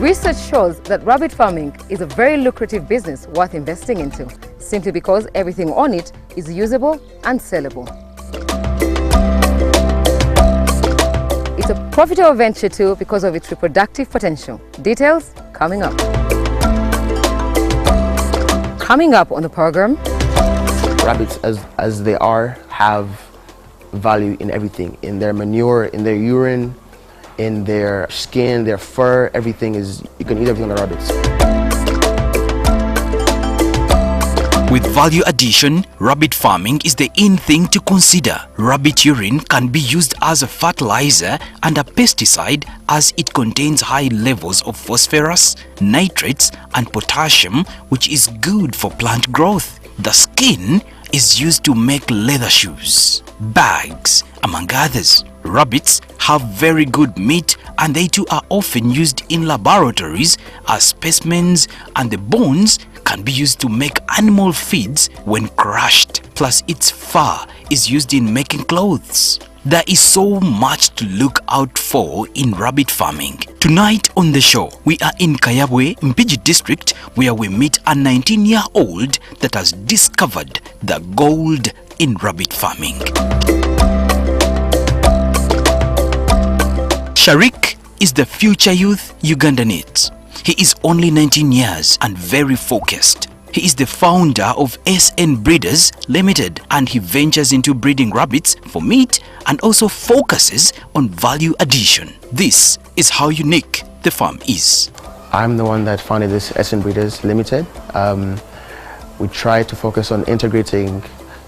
Research shows that rabbit farming is a very lucrative business worth investing into, simply because everything on it is usable and sellable. It's a profitable venture too because of its reproductive potential. Details coming up. Coming up on the program. Rabbits, as they are, have value in everything. In their manure, in their urine, in their skin, their fur, everything is, you can eat everything on the rabbits. With value addition, rabbit farming is the in thing to consider. Rabbit urine can be used as a fertilizer and a pesticide as it contains high levels of phosphorus, nitrates and potassium, which is good for plant growth. The skin is used to make leather shoes, bags, among others. Rabbits have very good meat and they too are often used in laboratories as specimens, and the bones can be used to make animal feeds when crushed. Plus its fur is used in making clothes. There is so much to look out for in rabbit farming. Tonight on the show, we are in Kayabwe, Mpigi district, where we meet a 19-year-old that has discovered the gold in rabbit farming. Sharik is the future youth Uganda needs. He is only 19 years and very focused. He is the founder of SN Breeders Limited, and he ventures into breeding rabbits for meat and also focuses on value addition. This is how unique the farm is. I'm the one that founded this SN Breeders Limited. We try to focus on integrating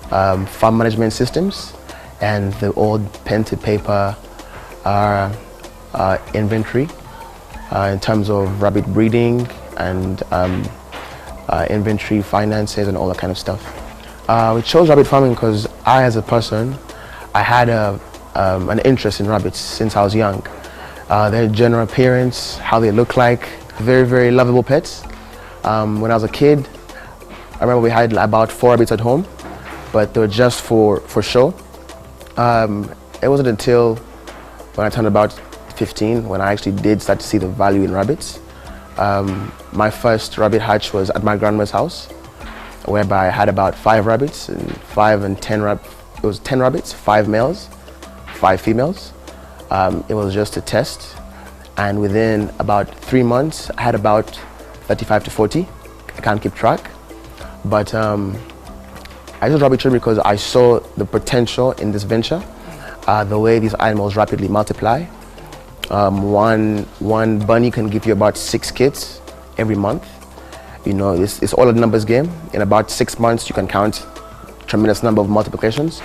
farm management systems and the old pen to paper inventory in terms of rabbit breeding and inventory finances and all that kind of stuff. We chose rabbit farming because I, as a person, I had an interest in rabbits since I was young. Their general appearance, how they look like, very, very lovable pets. When I was a kid, I remember we had about 4 rabbits at home, but they were just for show. It wasn't until when I turned about 15 when I actually did start to see the value in rabbits. My first rabbit hatch was at my grandma's house, whereby I had about 5 rabbits and 5 and 10 it was 10 rabbits, 5 males, 5 females. It was just a test, and within about 3 months I had about 35 to 40. I can't keep track, but I chose rabbitry because I saw the potential in this venture, the way these animals rapidly multiply. One bunny can give you about 6 kids every month. You know, it's all a numbers game. In about 6 months, you can count tremendous number of multiplications.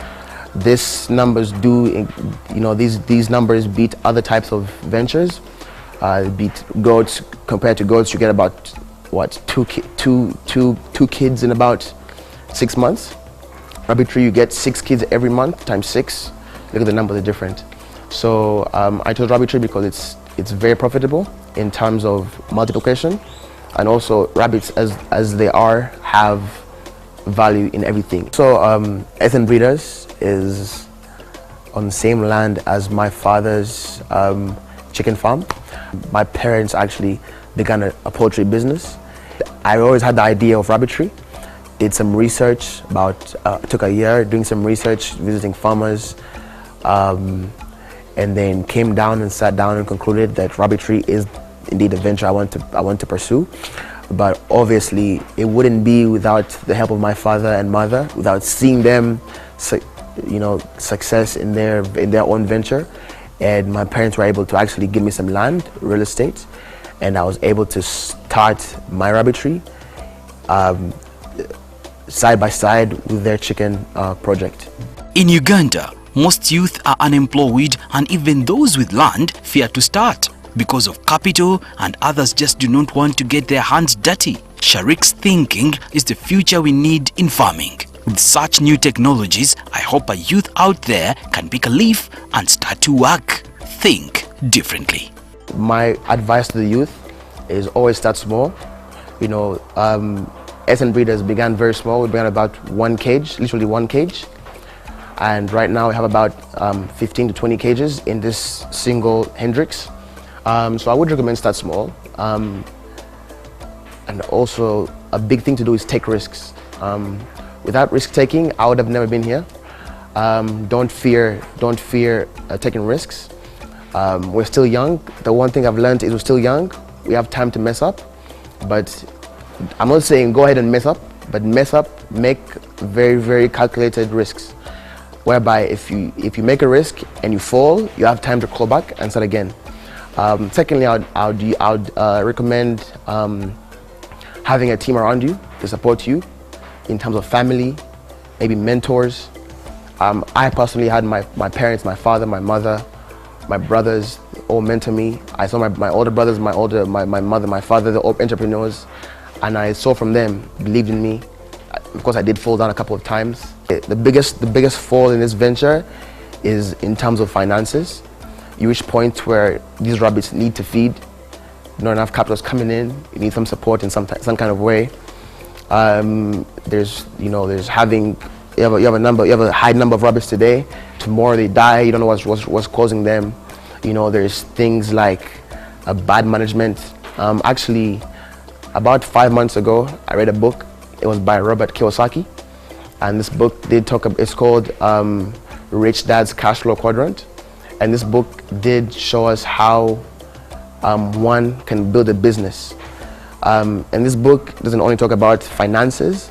These numbers do, you know, these numbers beat other types of ventures. Beat goats. Compared to goats, you get about what, two kids in about 6 months. Rabbitry, you get 6 kids every month times 6. Look at the numbers are different. So I chose rabbitry because it's very profitable in terms of multiplication, and also rabbits, as they are, have value in everything. So SN Breeders is on the same land as my father's chicken farm. My parents actually began a poultry business. I always had the idea of rabbitry. Did some research took a year doing some research, visiting farmers, and then came down and sat down and concluded that rabbitry is indeed a venture I want to pursue. But obviously it wouldn't be without the help of my father and mother, without seeing them success in their own venture. And my parents were able to actually give me some land, real estate, and I was able to start my rabbitry side by side with their chicken project. In Uganda, most youth are unemployed, and even those with land fear to start because of capital, and others just do not want to get their hands dirty. Sharik's thinking is the future we need in farming. With such new technologies, I hope a youth out there can pick a leaf and start to work. Think differently. My advice to the youth is always start small. You know, SN Breeders began very small. We began about 1 cage, literally 1 cage. And right now we have about 15 to 20 cages in this single Hendrix. So I would recommend start small. And also a big thing to do is take risks. Without risk taking, I would have never been here. Don't fear taking risks. We're still young. The one thing I've learned is we're still young. We have time to mess up, but I'm not saying go ahead and mess up, but make very, very calculated risks, whereby if you make a risk and you fall, you have time to claw back and start again. Secondly, I would recommend having a team around you to support you in terms of family, maybe mentors. I personally had my parents, my father, my mother, my brothers all mentor me. I saw my older brothers, my mother, my father, they're all entrepreneurs, and I saw from them, believed in me. Of course, I did fall down a couple of times. The biggest fall in this venture is in terms of finances. You reach a point where these rabbits need to feed. Not enough capital is coming in. You need some support in some kind of way. There's having you have a high number of rabbits today. Tomorrow they die. You don't know what's causing them. There's things like bad management. Actually, about 5 months ago, I read a book. It was by Robert Kiyosaki, and this book it's called Rich Dad's Cash Flow Quadrant. And this book did show us how one can build a business. And this book doesn't only talk about finances,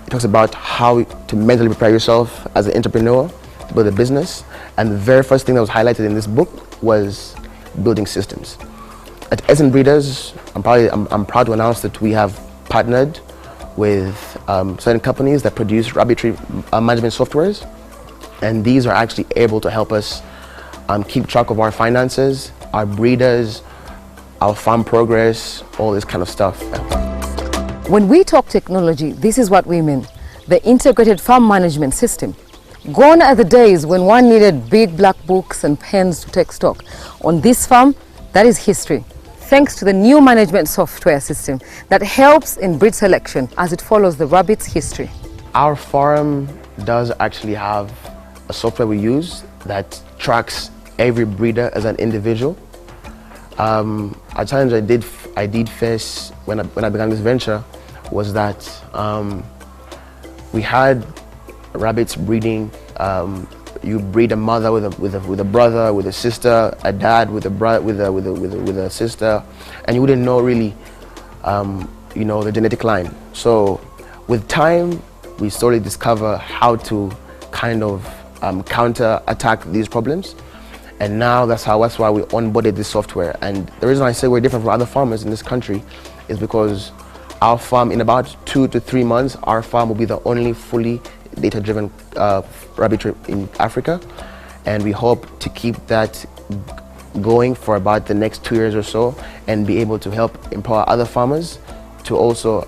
it talks about how to mentally prepare yourself as an entrepreneur to build a business. And the very first thing that was highlighted in this book was building systems. At Essence Breeders, I'm proud to announce that we have partnered with certain companies that produce rabbitry management softwares. And these are actually able to help us keep track of our finances, our breeders, our farm progress, all this kind of stuff. When we talk technology, this is what we mean: the integrated farm management system. Gone are the days when one needed big black books and pens to take stock. On this farm, that is history, thanks to the new management software system that helps in breed selection as it follows the rabbit's history. Our farm does actually have a software we use that tracks every breeder as an individual. A challenge I did face when I began this venture was that we had rabbits breeding. You breed a mother with a brother, with a sister, a dad with a sister, and you wouldn't know really, the genetic line. So with time, we slowly discover how to kind of counter attack these problems. And now that's why we onboarded this software. And the reason I say we're different from other farmers in this country is because our farm, in about 2 to 3 months, our farm will be the only fully data-driven rabbitry in Africa. And we hope to keep that going for about the next 2 years or so and be able to help empower other farmers to also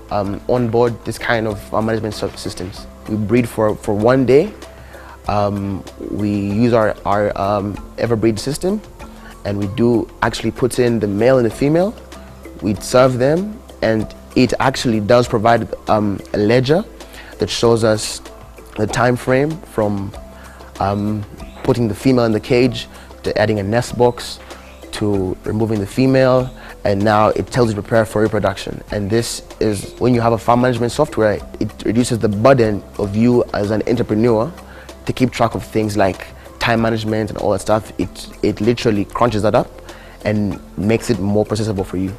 onboard this kind of management systems. We breed for 1 day. We use our Everbreed system, and we do actually put in the male and the female. We serve them, and it actually does provide a ledger that shows us the time frame from putting the female in the cage to adding a nest box to removing the female, and now it tells you to prepare for reproduction. And this is, when you have a farm management software, it reduces the burden of you as an entrepreneur to keep track of things like time management and all that stuff. It literally crunches that up and makes it more processable for you.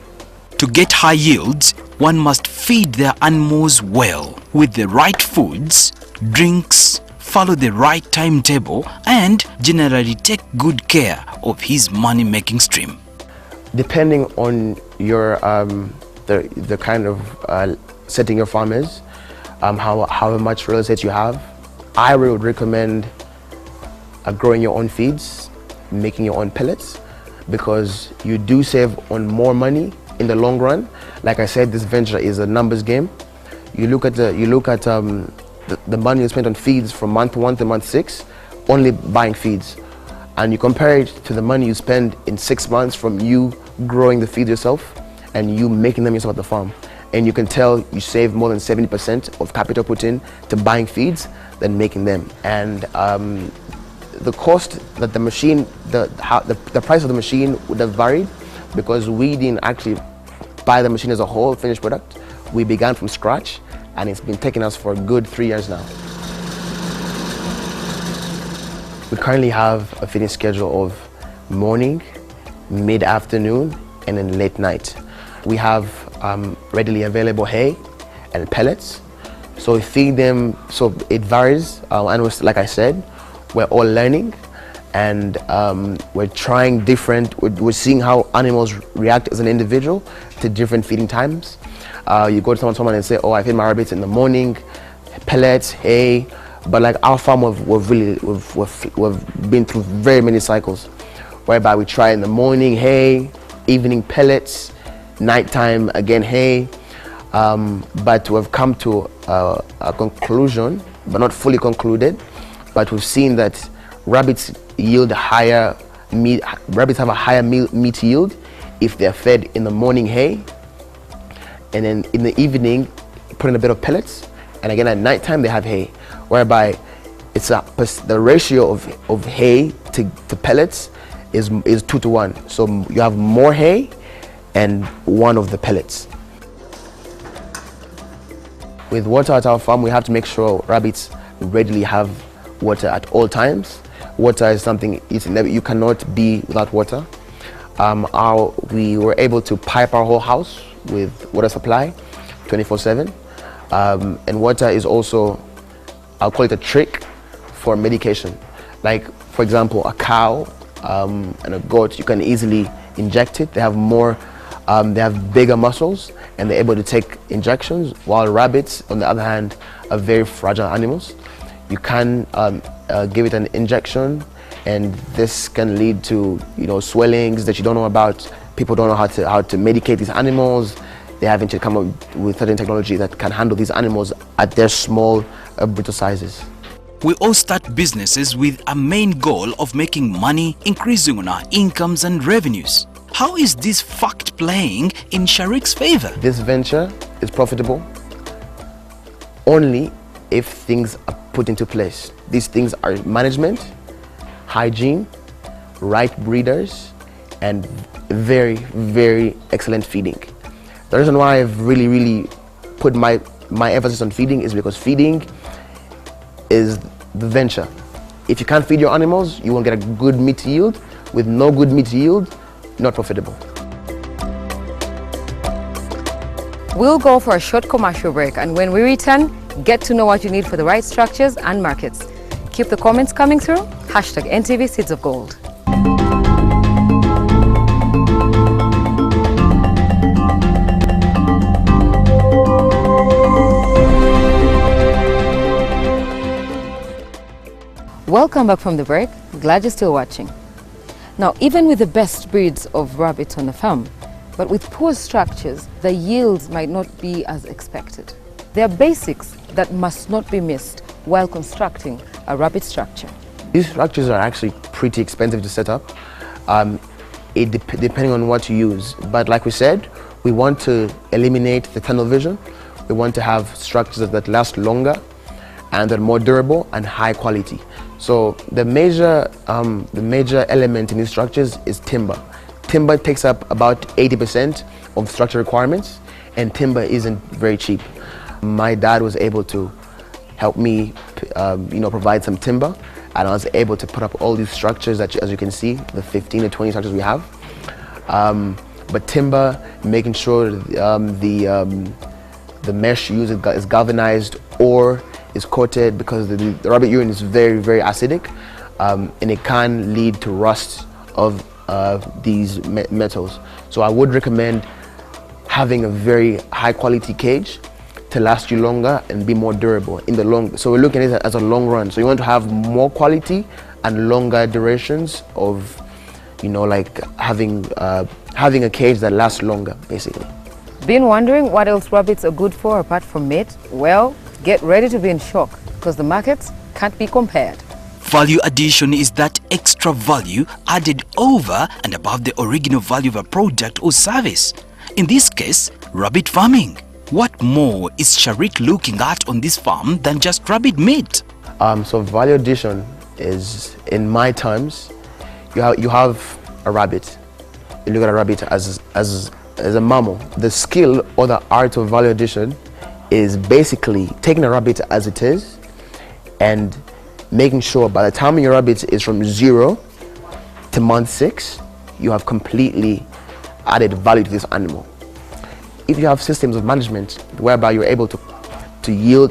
To get high yields, one must feed their animals well with the right foods, drinks, follow the right timetable, and generally take good care of his money-making stream. Depending on your the kind of setting your farm is, how much real estate you have, I would recommend growing your own feeds, making your own pellets, because you do save on more money in the long run. Like I said, this venture is a numbers game. You look at the money you spent on feeds from month 1 to month 6, only buying feeds, and you compare it to the money you spend in 6 months from you growing the feeds yourself and you making them yourself at the farm, and you can tell you save more than 70% of capital put in to buying feeds than making them. And the cost that the machine, the price of the machine would have varied, because we didn't actually buy the machine as a whole, finished product. We began from scratch, and it's been taking us for a good 3 years now. We currently have a feeding schedule of morning, mid-afternoon, and then late night. We have readily available hay and pellets. So we feed them, so it varies. And like I said, we're all learning, and we're trying different, we're seeing how animals react as an individual to different feeding times. You go to someone and say, oh, I feed my rabbits in the morning, pellets, hay, but like our farm, we've been through very many cycles, whereby we try in the morning hay, evening pellets, nighttime again hay, but we've come to a conclusion, but not fully concluded, but we've seen that rabbits yield higher meat. Rabbits have a higher meat yield if they're fed in the morning hay, and then in the evening put in a bit of pellets, and again at nighttime they have hay, whereby it's the ratio of hay to pellets is 2 to 1. So you have more hay and 1 of the pellets. With water at our farm, we have to make sure rabbits readily have water at all times. Water is something you cannot be without water. We were able to pipe our whole house with water supply 24/7, and water is also, I'll call it a trick for medication. Like for example, a cow and a goat, you can easily inject it. They have bigger muscles and they're able to take injections, while rabbits, on the other hand, are very fragile animals. You can give it an injection, and this can lead to swellings that you don't know about. People don't know how to medicate these animals. They haven't to come up with certain technology that can handle these animals at their small, brittle sizes. We all start businesses with a main goal of making money, increasing on our incomes and revenues. How is this fact playing in Sharik's favor? This venture is profitable only if things are put into place. These things are management, hygiene, right breeders, and very, very excellent feeding. The reason why I've really put my emphasis on feeding is because feeding is the venture. If you can't feed your animals, you won't get a good meat yield. With no good meat yield, not profitable. We'll go for a short commercial break, and when we return, get to know what you need for the right structures and markets. Keep the comments coming through. #NTV Seeds of Gold. Welcome back from the break. Glad you're still watching. Now, even with the best breeds of rabbits on the farm, but with poor structures, the yields might not be as expected. There are basics that must not be missed while constructing a rabbit structure. These structures are actually pretty expensive to set up, depending on what you use. But like we said, we want to eliminate the tunnel vision. We want to have structures that last longer and are more durable and high quality. So the major element in these structures is timber. Timber takes up about 80% of structure requirements, and timber isn't very cheap. My dad was able to help me, provide some timber, and I was able to put up all these structures that, as you can see, the 15 to 20 structures we have. But timber, making sure the mesh used is galvanized or is coated, because the rabbit urine is very, very acidic, and it can lead to rust of these metals. So I would recommend having a very high quality cage to last you longer and be more durable in the long. So we're looking at it as a long run. So you want to have more quality and longer durations of, like having a cage that lasts longer, basically. Been wondering what else rabbits are good for apart from meat? Well, get ready to be in shock, because the markets can't be compared. Value addition is that extra value added over and above the original value of a product or service. In this case, rabbit farming. What more is Sharik looking at on this farm than just rabbit meat? So value addition is, in my terms, you have a rabbit. you look at a rabbit as a mammal. The skill or the art of value addition is basically taking a rabbit as it is and making sure by the time your rabbit is from 0 to month 6, you have completely added value to this animal. If you have systems of management whereby you're able to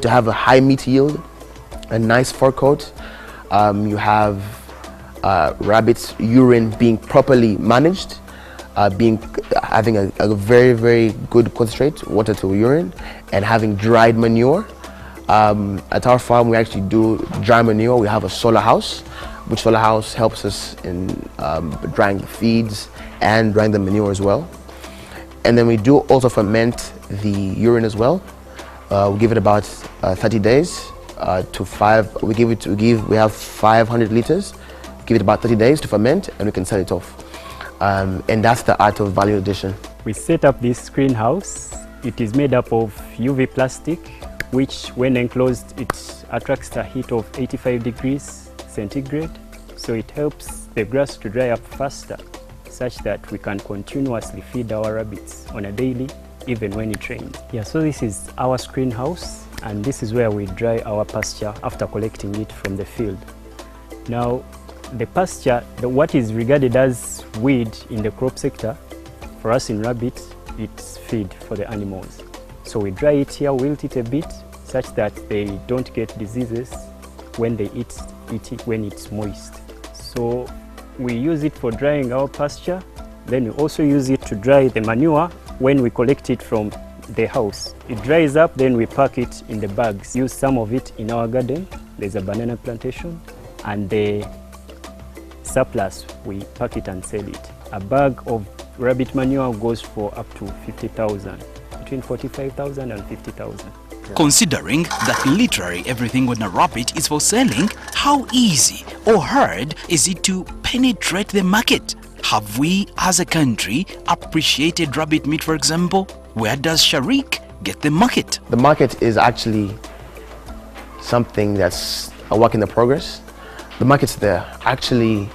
have a high meat yield, a nice fur coat, you have rabbits' urine being properly managed, having a very, very good concentrate, water to urine, and having dried manure. At our farm, we actually do dry manure. We have a solar house, which solar house helps us in drying the feeds and drying the manure as well. And then we do also ferment the urine as well. We give it about 30 days to 5. We have 500 liters. Give it about 30 days to ferment, and we can sell it off. And that's the art of value addition. We set up this greenhouse. It is made up of UV plastic, which when enclosed, it attracts the heat of 85 degrees centigrade. So it helps the grass to dry up faster, such that we can continuously feed our rabbits on a daily, even when it rains. Yeah, so this is our screen house, and this is where we dry our pasture after collecting it from the field. Now, the pasture, what is regarded as weed in the crop sector, for us in rabbits, it's feed for the animals. So we dry it here, wilt it a bit, such that they don't get diseases when they eat it when it's moist. So we use it for drying our pasture. Then we also use it to dry the manure when we collect it from the house. It dries up, then we pack it in the bags. Use some of it in our garden. There's a banana plantation, and the surplus, we pack it and sell it. A bag of rabbit manure goes for up to 50,000, between 45,000 and 50,000. Considering that literally everything on a rabbit is for selling, how easy or hard is it to penetrate the market? Have we as a country appreciated rabbit meat, for example? Where does Sharik get the market? The market is actually something that's a work in the progress. The market's there. Actually,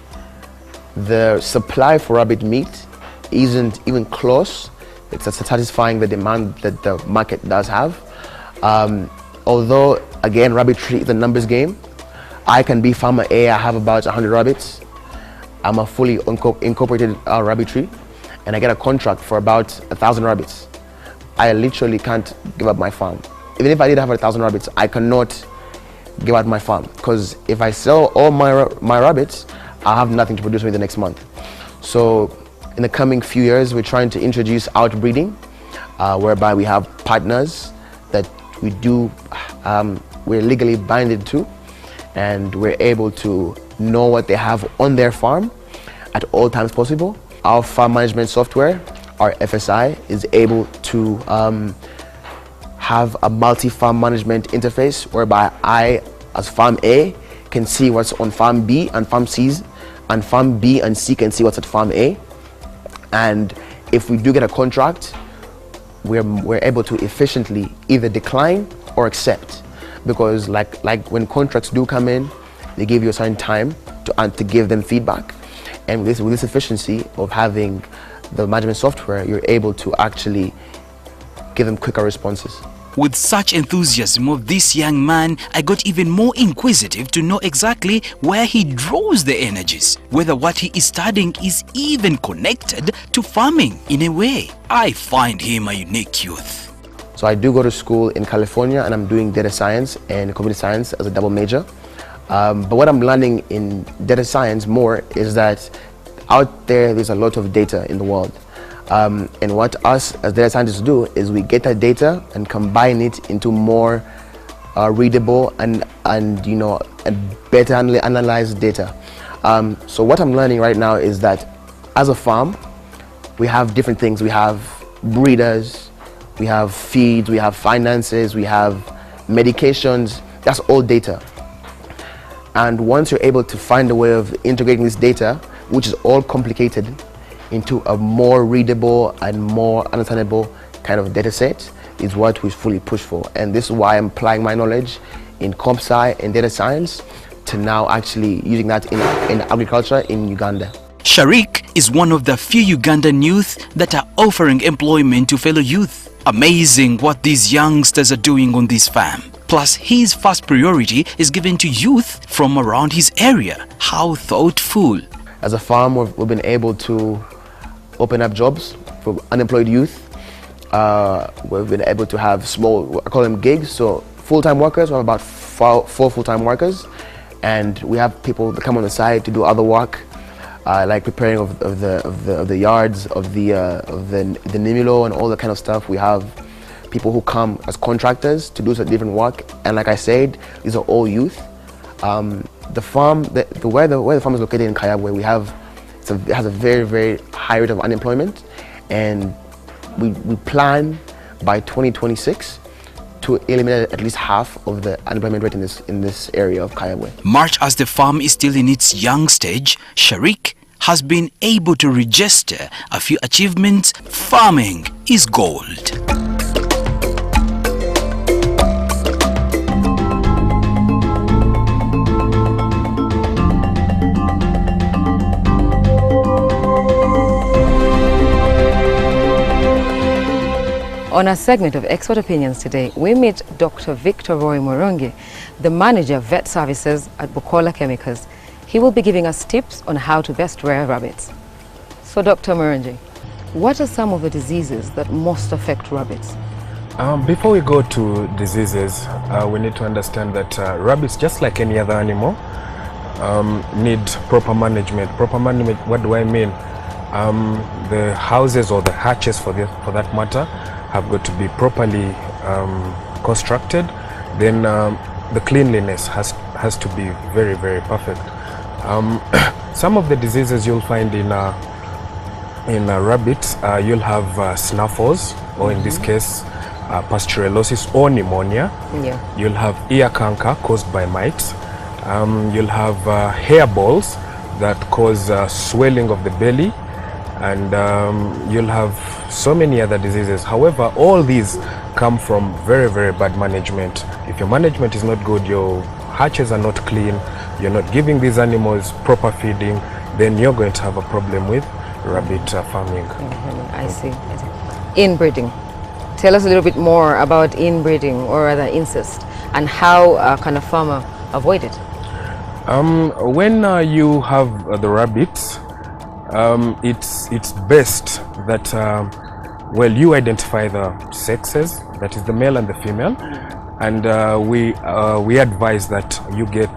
the supply for rabbit meat isn't even close. It's satisfying the demand that the market does have. Although, again, rabbitry is a numbers game. I can be farmer A, I have about 100 rabbits. I'm a fully incorporated rabbitry, and I get a contract for about 1,000 rabbits. I literally can't give up my farm. Even if I did have 1,000 rabbits, I cannot give out my farm, because if I sell all my rabbits, I'll have nothing to produce me the next month. So in the coming few years, we're trying to introduce outbreeding, whereby we have partners that we're legally binded to, and we're able to know what they have on their farm at all times possible. Our farm management software, our FSI, is able to have a multi-farm management interface whereby I, as farm A, can see what's on farm B and farm C's, and farm B and C can see what's at farm A. And if we do get a contract, we're able to efficiently either decline or accept, because like when contracts do come in, they give you a certain time to give them feedback. And with this efficiency of having the management software, you're able to actually give them quicker responses. With such enthusiasm of this young man, I got even more inquisitive to know exactly where he draws the energies, whether what he is studying is even connected to farming in a way. I find him a unique youth. So I do go to school in California, and I'm doing data science and computer science as a double major. But what I'm learning in data science more is that out there's a lot of data in the world. And what us as data scientists do is we get that data and combine it into more readable and better analyzed data. So what I'm learning right now is that as a farm, we have different things. We have breeders, we have feeds, we have finances, we have medications. That's all data. And once you're able to find a way of integrating this data, which is all complicated, into a more readable and more understandable kind of data set, is what we fully push for. And this is why I'm applying my knowledge in comp sci and data science to now actually using that in agriculture in Uganda. Sharik is one of the few Ugandan youth that are offering employment to fellow youth. Amazing what these youngsters are doing on this farm. Plus, his first priority is given to youth from around his area. How thoughtful. As a farm, we've been able to open up jobs for unemployed youth. We've been able to have small, I call them gigs, so full-time workers. We have about four full-time workers, and we have people that come on the side to do other work, like preparing of the yards, of the nimulo and all that kind of stuff. We have people who come as contractors to do some different work, and like I said, these are all youth. The farm, where the farm is located in Kayabwe, it has a very, very high rate of unemployment, and we plan by 2026 to eliminate at least half of the unemployment rate in this area of Kayabwe. Much as the farm is still in its young stage, Sharik has been able to register a few achievements. Farming is gold. On our segment of Expert Opinions today, we meet Dr. Victor Roy Morongi, the manager of vet services at Bukola Chemicals. He will be giving us tips on how to best rear rabbits. So Dr. Morongi, what are some of the diseases that most affect rabbits? Before we go to diseases, we need to understand that rabbits, just like any other animal, need proper management. Proper management, what do I mean? The houses or the hatches for that matter have got to be properly constructed. Then the cleanliness has to be very, very perfect. Some of the diseases you'll find in rabbits, you'll have snuffles, or in this case pasteurellosis or pneumonia. Yeah. You'll have ear canker caused by mites. You'll have hair balls that cause swelling of the belly, and you'll have so many other diseases. However, all these come from very, very bad management. If your management is not good, your hatches are not clean, you're not giving these animals proper feeding, then you're going to have a problem with rabbit farming. I see. Inbreeding. Tell us a little bit more about inbreeding, or rather incest, and how can a farmer avoid it? When you have the rabbits, it's best that well, you identify the sexes, that is the male and the female, and we advise that you get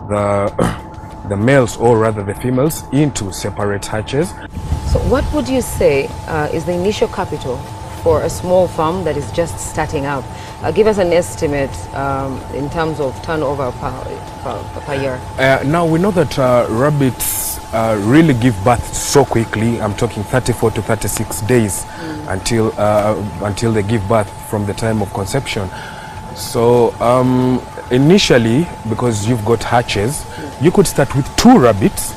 the males, or rather the females, into separate hatches. So what would you say is the initial capital for a small farm that is just starting out? Give us an estimate in terms of turnover per year. Now we know that rabbits really give birth so quickly. I'm talking 34 to 36 days until they give birth from the time of conception. So initially, because you've got hatches, you could start with 2 rabbits.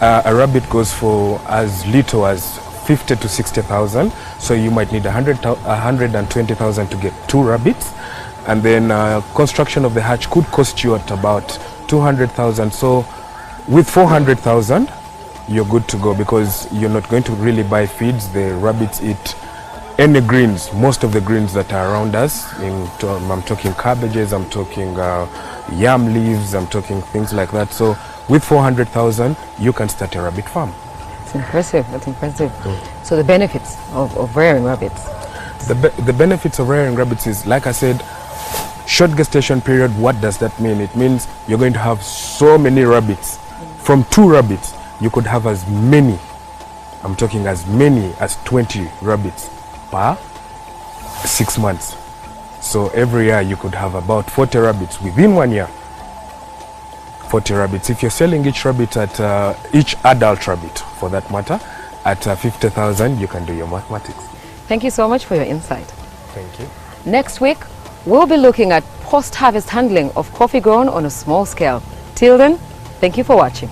A rabbit goes for as little as 50 to 60,000, so you might need 120,000 to get 2 rabbits, and then construction of the hatch could cost you at about 200,000. So with 400,000 you're good to go, because you're not going to really buy feeds. The rabbits eat any greens, most of the greens that are around us. I'm talking cabbages, I'm talking yam leaves, I'm talking things like that. So with 400,000 you can start a rabbit farm. That's impressive. That's impressive. So the benefits of rearing rabbits. The benefits of rearing rabbits is, like I said, short gestation period. What does that mean? It means you're going to have so many rabbits. From 2 rabbits, you could have as many, I'm talking as many as 20 rabbits per 6 months. So every year you could have about 40 rabbits within 1 year. 40 rabbits. If you're selling each rabbit at each adult rabbit, for that matter, at 50,000, you can do your mathematics. Thank you so much for your insight. Thank you. Next week, we'll be looking at post-harvest handling of coffee grown on a small scale. Till then, thank you for watching.